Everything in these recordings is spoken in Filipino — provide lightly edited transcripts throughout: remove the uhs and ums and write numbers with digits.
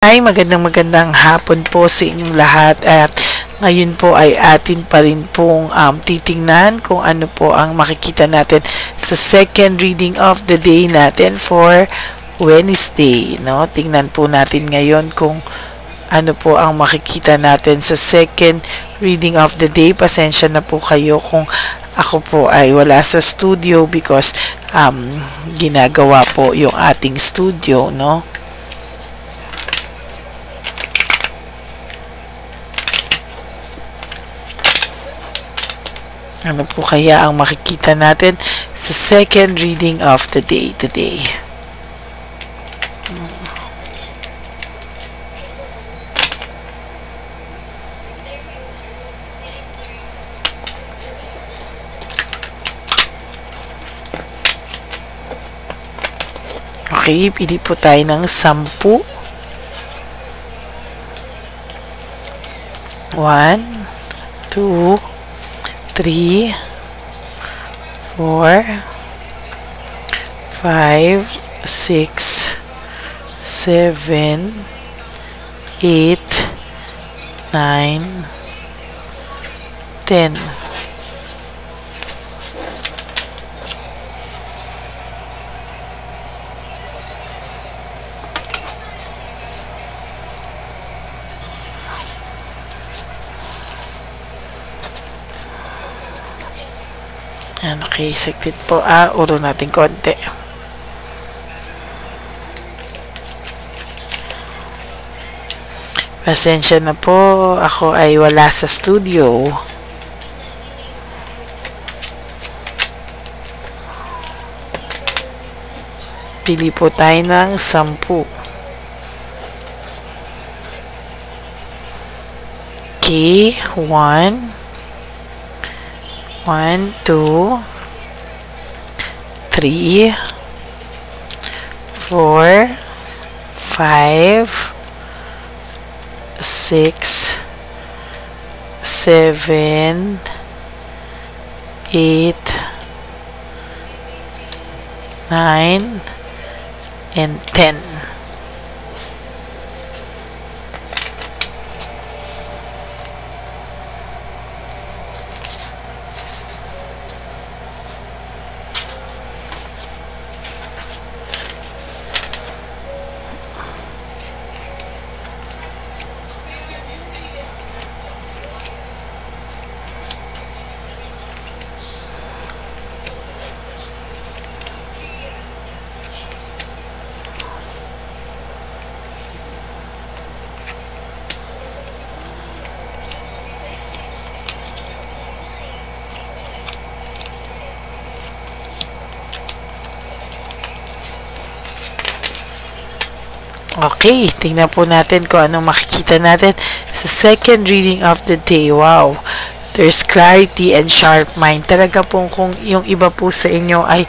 Ay, magandang hapon po sa inyong lahat at ngayon po ay atin pa rin pong titingnan kung ano po ang makikita natin sa second reading of the day natin for Wednesday, no? Tingnan po natin ngayon kung ano po ang makikita natin sa second reading of the day. Pasensya na po kayo kung ako po ay wala sa studio because ginagawa po yung ating studio, no? Ano po kaya ang makikita natin sa second reading of the day today? Okay, pili po tayo ng 10. 1, 2, 3, 4, 5, 6, 7, 8, 9, 10. Okay, saglit po. Uro natin konti. Pasensya na po. Ako ay wala sa studio. Pili po tayo ng 10. Okay, 1, 2, 3, 4, 5, 6, 7, 8, 9, and 10. Okay, tingnan po natin kung anong makikita natin sa second reading of the day. Wow, there's clarity and sharp mind. Talaga pong kung yung iba po sa inyo ay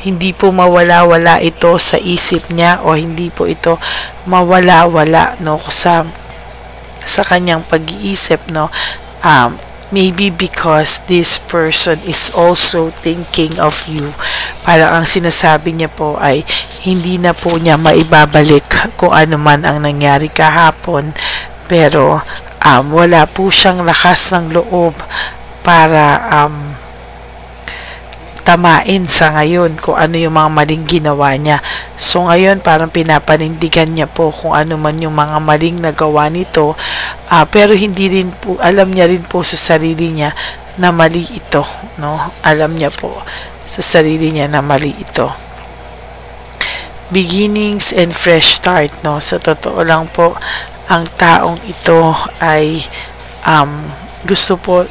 hindi po mawala-wala ito sa isip niya o hindi po ito mawala-wala, no, sa kanyang pag-iisip, no. Maybe because this person is also thinking of you. Parang ang sinasabi niya po ay hindi na po niya maibabalik kung ano man ang nangyari kahapon. Pero wala po siyang lakas ng loob para tamain sa ngayon kung ano yung mga maling ginawa niya. So ngayon parang pinapanindigan niya po kung ano man yung mga maling nagawa nito, pero hindi rin po, alam niya rin po sa sarili niya na mali ito, no? Alam niya po sa sarili niya na mali ito. Beginnings and fresh start, no? Sa totoo lang po, ang taong ito ay gusto po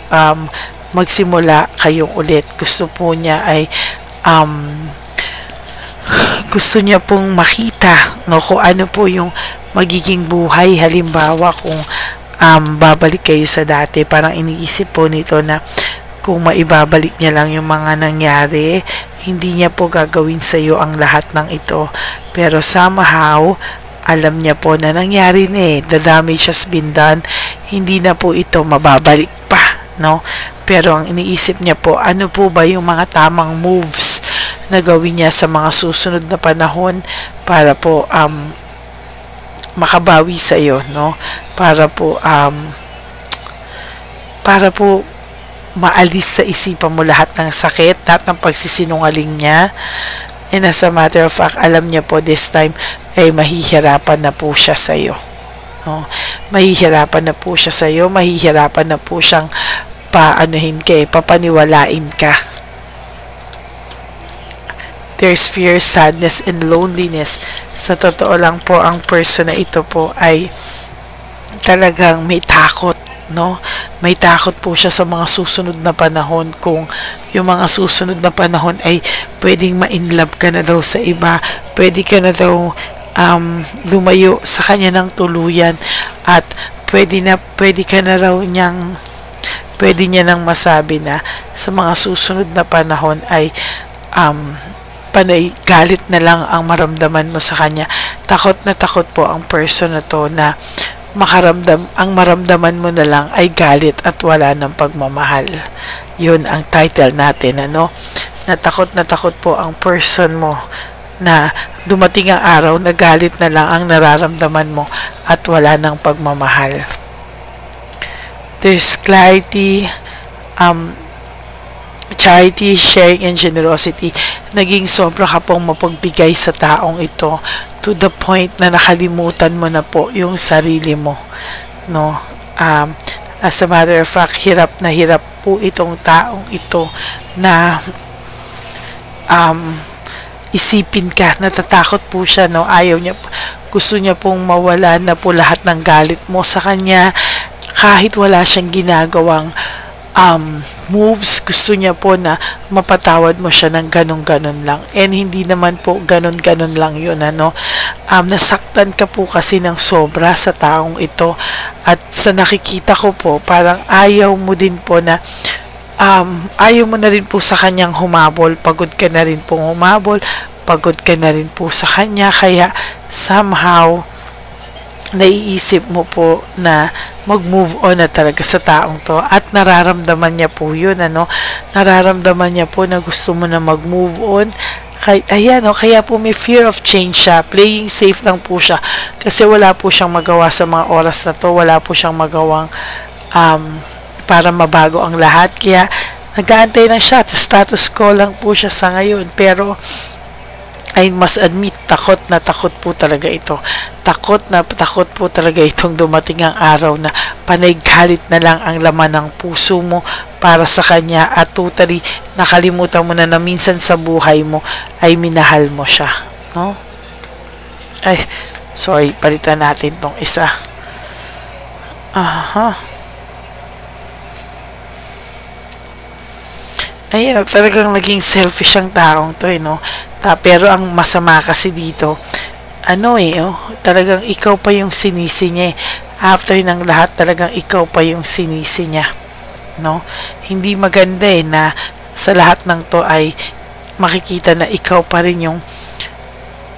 magsimula kayong ulit. Gusto po niya ay gusto niya pong makita, no, kung ano po yung magiging buhay. Halimbawa kung babalik kayo sa dati, parang iniisip po nito na kung maibabalik niya lang yung mga nangyari, hindi niya po gagawin sa iyo ang lahat ng ito. Pero somehow alam niya po na nangyari na the damage has been done, hindi na po ito mababalik pa, no? Pero ang iniisip niya po, ano po ba yung mga tamang moves na gawin niya sa mga susunod na panahon para po makabawi sa iyo, no? Para po maalis sa isipan mo lahat ng sakit, lahat ng pagsisinungaling niya. And as a matter of fact, alam niya po this time ay mahihirapan na po siya sa iyo. No? Mahihirapan na po siya sa iyo, mahihirapan na po siyang papaniwalain ka. There's fear, sadness, and loneliness. Sa totoo lang po, ang person na ito po ay talagang may takot, no? May takot po siya sa mga susunod na panahon, kung yung mga susunod na panahon ay pwedeng ma-inlove ka na daw sa iba, pwede ka na daw lumayo sa kanya ng tuluyan, at pwede niya nang masabi na sa mga susunod na panahon ay panay galit na lang ang maramdaman mo sa kanya. Takot na takot po ang person na to na ang maramdaman mo na lang ay galit at wala ng pagmamahal. Yun ang title natin, ano? Na takot po ang person mo na dumating ang araw na galit na lang ang nararamdaman mo at wala ng pagmamahal. There's clarity, charity, sharing, and generosity. Naging sobra ka pong mapagbigay sa taong ito, to the point na nakalimutan mo na po yung sarili mo, no? As a matter of fact, hirap na hirap po itong taong ito na isipin ka, natatakot po siya, no? Gusto niya pong mawala na po lahat ng galit mo sa kanya, kahit wala siyang ginagawang moves. Gusto niya po na mapatawad mo siya ng ganun-ganun lang, and hindi naman po ganun-ganun lang yun, ano? Nasaktan ka po kasi ng sobra sa taong ito, at sa nakikita ko po, parang ayaw mo din po na ayaw mo na rin po sa kanyang humabol, pagod ka na rin po humabol, pagod ka na rin po sa kanya, kaya somehow naiisip mo po na mag-move on na talaga sa taong to, at nararamdaman niya po yun, ano? Nararamdaman niya po na gusto mo na mag-move on. Kaya po may fear of change siya, playing safe lang po siya, kasi wala po siyang magawa sa mga oras na to, wala po siyang magawang para mabago ang lahat, kaya nag-aantay lang siya, status quo lang po siya sa ngayon. Pero I must admit, takot na takot po talaga ito. Takot na takot po talaga itong dumating ang araw na panay galit na lang ang laman ng puso mo para sa kanya, at totally nakalimutan mo na minsan sa buhay mo ay minahal mo siya, no? Ay, sorry, palitan natin tong isa. Ayan, talagang naging selfish ang taong to, no? Pero ang masama kasi dito, talagang ikaw pa yung sinisi niya, eh. After ng lahat, talagang ikaw pa yung sinisi niya, no? Hindi maganda, na sa lahat ng to ay makikita na ikaw pa rin yung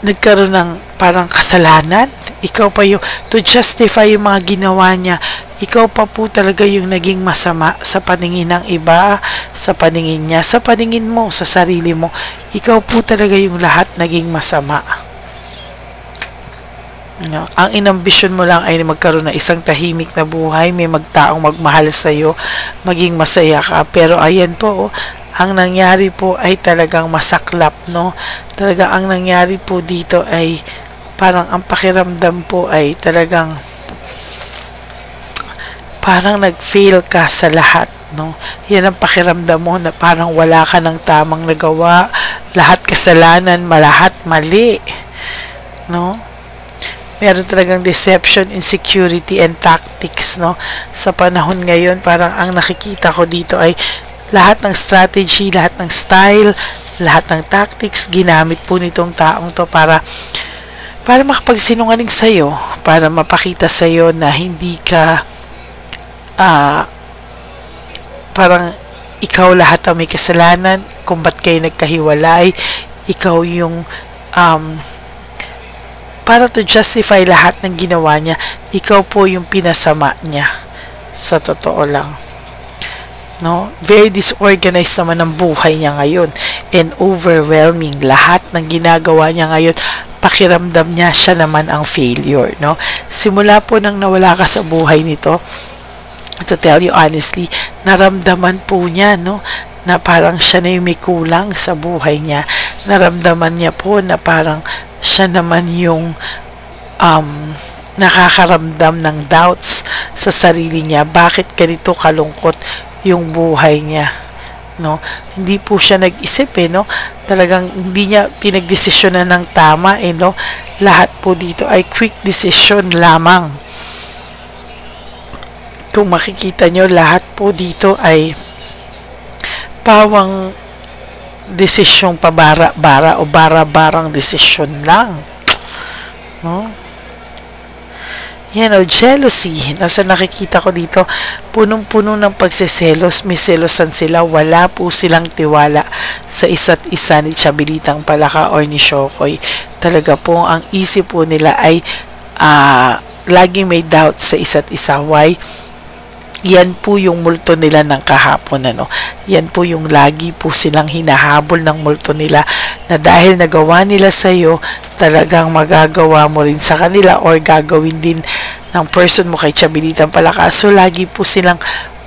nagkaroon ng parang kasalanan. Ikaw pa yung, to justify yung mga ginawa niya, ikaw pa po talaga yung naging masama sa paningin ng iba, sa paningin niya, sa paningin mo, sa sarili mo. Ikaw po talaga yung lahat naging masama. No? Ang inambisyon mo lang ay magkaroon ng isang tahimik na buhay, may magtaong magmahal sa iyo, maging masaya ka. Pero ayan po, ang nangyari po ay talagang masaklap, no? Talaga ang nangyari po dito ay parang ang pakiramdam po ay talagang parang nag-fail ka sa lahat, no? Yan ang pakiramdam mo, na parang wala ka ng tamang nagawa, lahat kasalanan, lahat mali, no? Meron talagang deception, insecurity, and tactics, no? Sa panahon ngayon, parang ang nakikita ko dito ay lahat ng strategy, lahat ng style, lahat ng tactics, ginamit po nitong taong to para makapagsinungaling sa'yo, para mapakita sa'yo na hindi ka parang ikaw lahat ang may kasalanan kung ba't kayo nagkahiwalay, ikaw yung para to justify lahat ng ginawa niya, ikaw po yung pinasama niya, sa totoo lang, no? Very disorganized naman ang buhay niya ngayon, and overwhelming lahat ng ginagawa niya ngayon, pakiramdam niya siya naman ang failure, no? Simula po nang nawala ka sa buhay nito, to tell you honestly, naramdaman po niya, no, na parang siya na yung may kulang sa buhay niya. Naramdaman niya po na parang siya naman yung nakakaramdam ng doubts sa sarili niya. Bakit ganito kalungkot yung buhay niya? No, hindi po siya nag-isip no, talagang hindi niya pinagdesisyonan ng tama no, lahat po dito ay quick decision lamang. Kung makikita nyo, lahat po dito ay pawang desisyong pabara-bara o bara-barang desisyon lang, no? Yan o, jealousy. Nasa nakikita ko dito, punong-puno ng pagseselos. May selosan sila. Wala po silang tiwala sa isa't isa ni Chabelitang Palaka or ni Shokoy. Talaga po, ang isip po nila ay laging may doubt sa isa't isa. Why? Yan po yung multo nila ng kahapon, ano. Yan po yung lagi po silang hinahabol ng multo nila na dahil nagawa nila sa iyo, talagang magagawa mo rin sa kanila or gagawin din ng person mo kay Chabelitang Palaka. So, lagi po silang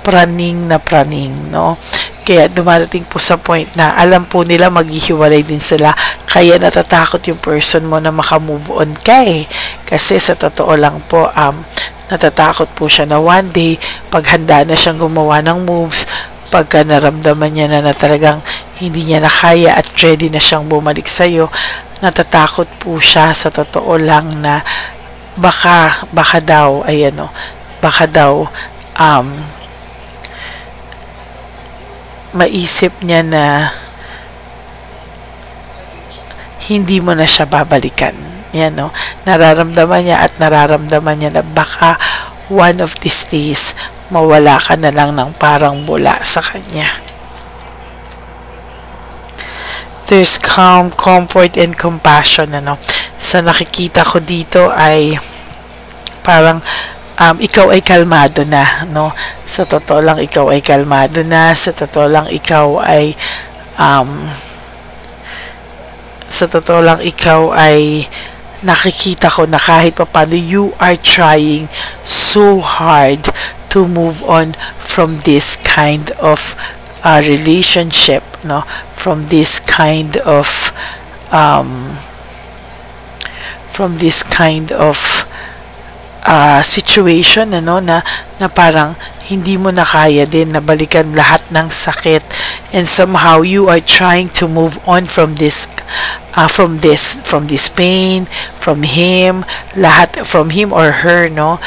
praning na praning, no? Kaya dumarating po sa point na alam po nila maghihiwalay din sila. Kaya natatakot yung person mo na makamove on ka Kasi sa totoo lang po, natatakot po siya na one day, paghanda na siyang gumawa ng moves, pagka naramdaman niya na talagang hindi niya na kaya at ready na siyang bumalik sa'yo, natatakot po siya sa totoo lang na baka daw, maisip niya na hindi mo na siya babalikan. Yan, no? Nararamdaman niya na baka one of these days mawala ka na lang ng parang bula sa kanya. There's calm, comfort, and compassion, ano? Sa nakikita ko dito ay parang ikaw ay kalmado na, no? Sa totoo lang, ikaw ay kalmado na. Sa totoo lang, ikaw ay nakikita ko na kahit paano you are trying so hard to move on from this kind of relationship, no? From this kind of situation, ano, na parang hindi mo na kaya din na balikan lahat ng sakit, and somehow you are trying to move on from this pain, from him or her, no?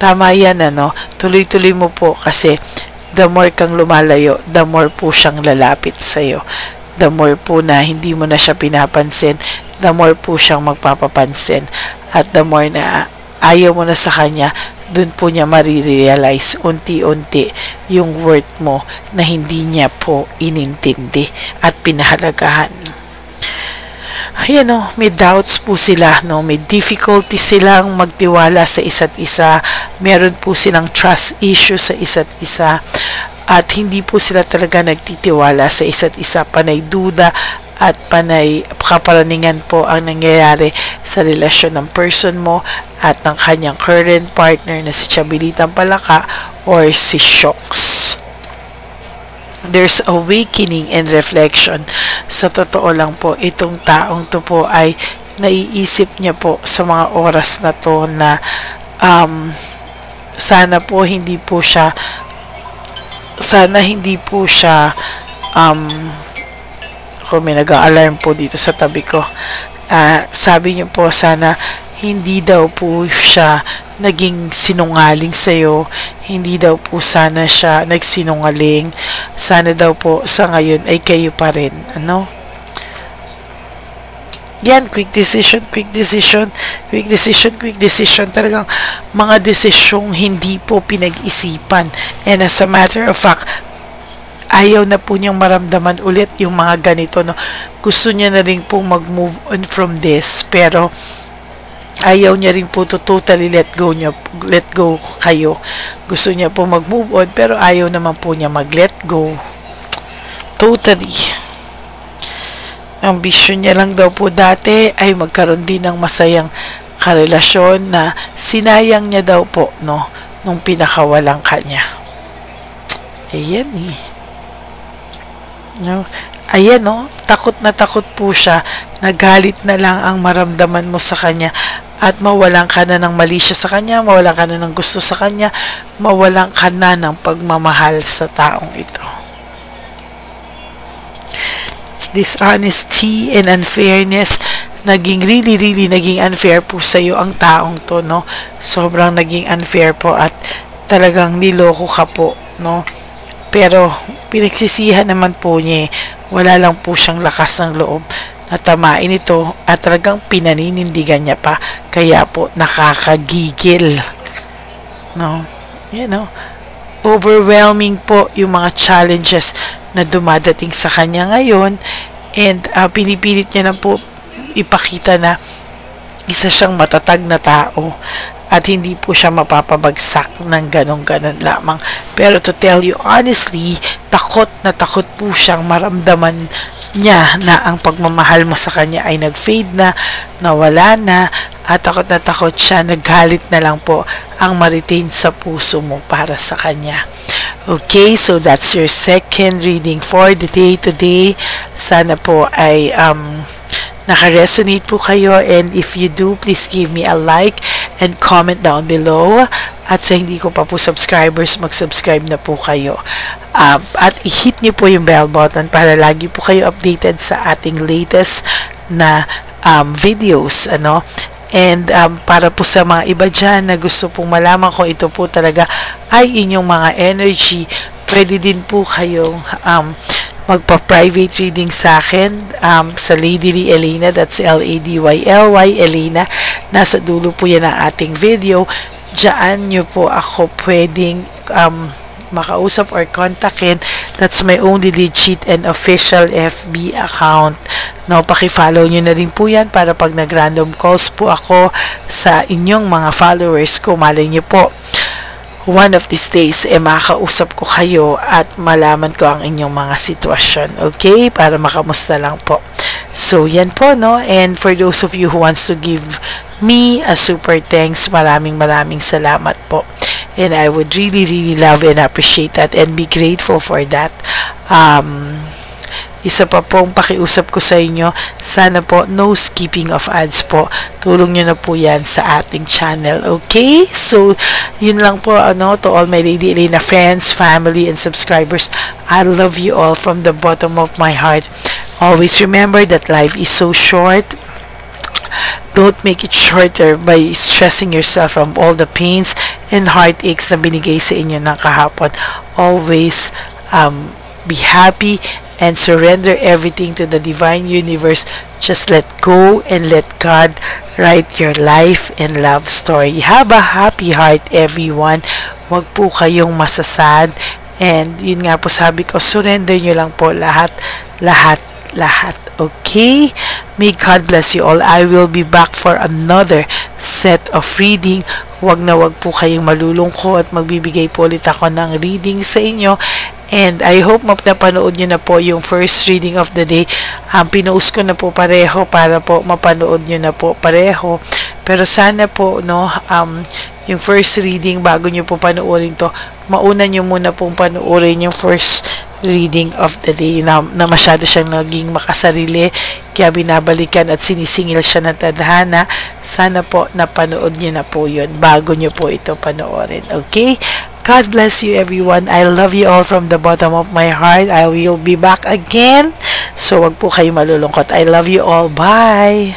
Tama yan, ano, tuloy-tuloy mo po, kasi the more kang lumalayo, the more po siyang lalapit sa'yo. The more po na hindi mo na siya pinapansin, the more po siyang magpapapansin. At the more na ayaw mo na sa kanya, dun po niya marirealize unti-unti yung worth mo na hindi niya po inintindi at pinahalagahan. Ayan, no, may doubts po sila, no? May difficulty silang magtiwala sa isa't isa. Meron po silang trust issues sa isa't isa. At hindi po sila talaga nagtitiwala sa isa't isa. Panay duda at panay kaparaningan po ang nangyayari sa relasyon ng person mo at ng kanyang current partner na si Chabelitang Palaka or si Shox. There's awakening and reflection. Sa totoo lang po, itong taong to po ay naiisip niya po sa mga oras na to na sana hindi po siya kung may nag-alarm po dito sa tabi ko, sabi niyo po sana hindi daw po siya naging sinungaling sa'yo, hindi daw po sana siya nagsinungaling, sana daw po sa ngayon ay kayo pa rin, ano? Yan, quick decision, talagang mga desisyong hindi po pinag-isipan, and as a matter of fact, ayaw na po niyang maramdaman ulit yung mga ganito, no? Gusto niya na rin po mag-move on from this, pero ayaw niya rin po to totally let go kayo. Gusto niya po mag-move on, pero ayaw naman po niya mag-let go totally. Ang vision niya lang daw po dati ay magkaroon din ng masayang karelasyon na sinayang niya daw po, no, nung pinakawalang kanya. Ayan eh. No? Ayan, no, takot na takot po siya. Nagalit na lang ang maramdaman mo sa kanya at mawalan ka na ng mali siya sa kanya, mawalan ka na ng gusto sa kanya, mawalan ka na ng pagmamahal sa taong ito. Dishonesty and unfairness, naging really naging unfair po sa iyo ang taong to, no? Sobrang naging unfair po at talagang niloko ka po, no? Pero pinagsisihan naman po niya, wala lang po siyang lakas ng loob na tamain ito at talagang pinaninindigan niya pa, kaya po nakakagigil, no? You know, overwhelming po yung mga challenges na dumadating sa kanya ngayon, and pinipilit niya na po ipakita na isa siyang matatag na tao at hindi po siya mapapabagsak ng ganon-ganon lamang. Pero to tell you honestly, takot na takot po siyang maramdaman niya na ang pagmamahal mo sa kanya ay nag-fade na, nawala na, at takot na takot siya, naggalit na lang po ang ma-retain sa puso mo para sa kanya. Okay, so that's your second reading for the day today. Sana po ay naka-resonate po kayo, and if you do, please give me a like and comment down below. At sa hindi ko pa po subscribers, mag-subscribe na po kayo. At i-hit niyo po yung bell button para lagi po kayo updated sa ating latest na videos, ano. And para po sa mga iba dyan na gusto pong malaman kung ito po talaga ay inyong mga energy, pwede din po kayong magpa-private reading sa akin sa Lady Lee Elena, that's Ladyly Elena. Nasa dulo po yan ang ating video. Diyan nyo po ako pwedeng makausap or kontakin. That's my only legit and official FB account. No, paki-follow nyo na rin po yan para pag nag-random calls po ako sa inyong mga followers ko, malay nyo po, one of these days, makakausap ko kayo at malaman ko ang inyong mga sitwasyon. Okay? Para makamusta lang po. So, yan po, no? And for those of you who wants to give me a super thanks, maraming salamat po. And I would really love and appreciate that and be grateful for that. Isa pa pong pakiusap ko sa inyo, sana po no skipping of ads po. Tulong nyo na po yan sa ating channel. Okay? So, yun lang po, to all my Lady Elena friends, family, and subscribers. I love you all from the bottom of my heart. Always remember that life is so short. Don't make it shorter by stressing yourself from all the pains and heartaches na binigay sa inyo ng kahapon. Always be happy and surrender everything to the divine universe. Just let go and let God write your life and love story. Have a happy heart, everyone. Huwag po kayong masasad. And yun nga po sabi ko, surrender nyo lang po lahat. Okay? May God bless you all. I will be back for another set of reading. Huwag na huwag po kayong malulungkot. Magbibigay po ulit ako ng reading sa inyo. And I hope mapanood nyo na po yung first reading of the day. Pinost ko na po pareho para po mapanood nyo na po pareho. Pero sana po, yung first reading, bago nyo po panoorin to, mauna nyo muna pong panoorin yung first reading of the day na masyado siyang naging makasarili, kaya binabalikan at sinisingil siya ng tadhana. Sana po napanood nyo na po yun bago nyo po ito panoorin. Okay? God bless you, everyone. I love you all from the bottom of my heart. I will be back again. So, wag po kayo malulungkot. I love you all. Bye!